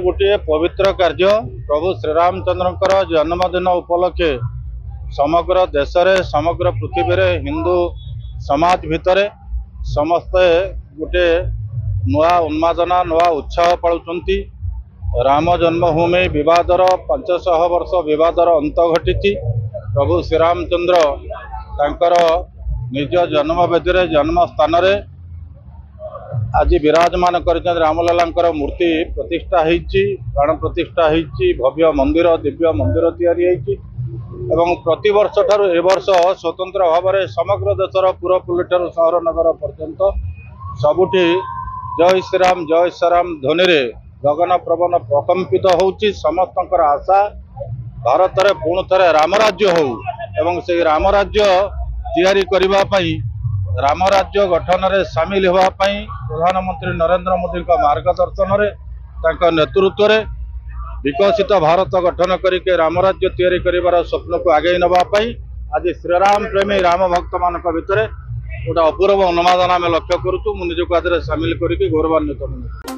गोटे पवित्र कार्य प्रभु श्रीरामचंद्र जन्मदिन उपलक्षे समग्र देश रे समग्र पृथ्वी रे हिंदू समाज भितर समस्ते गोटे नुआ उन्मादना नुआ उत्साह पालुचंती। राम जन्मभूमि विवादर 500 वर्ष विवादर अंत घटी। प्रभु श्रीरामचंद्र तांकर निज जन्मवेदी जन्म स्थान रे आज विराजमान कर रामलला मूर्ति प्रतिष्ठा होती, प्राण प्रतिष्ठा होती, भव्य मंदिर दिव्य मंदिर तैयारी एवं प्रतिवर्ष ठारू ए वर्ष स्वतंत्र भाव में समग्र देशर पुरपल्ली ठारू सहर नगर पर्यंत सबुठी जय श्रीराम ध्वनि रे गगन प्रवन प्रकंपित होउची। समस्तंकर आशा भारत रे पुणी थे रामराज्य हो एवं से रामराज्य तैयारी करबा पई रामराज्य गठन रे सामिल होगा प्रधानमंत्री नरेंद्र मोदी मार्गदर्शन रे तांका नेतृत्व रे विकसित भारत गठन करके रामराज्य तैयारी करिवार स्वप्न को आगे नवाई आज श्रीराम प्रेमी राम भक्त मान भितर गोटे अपूर्व उन्मादना आम लक्ष्य करूँ। मुझे सामिल करके गौरवान्वित।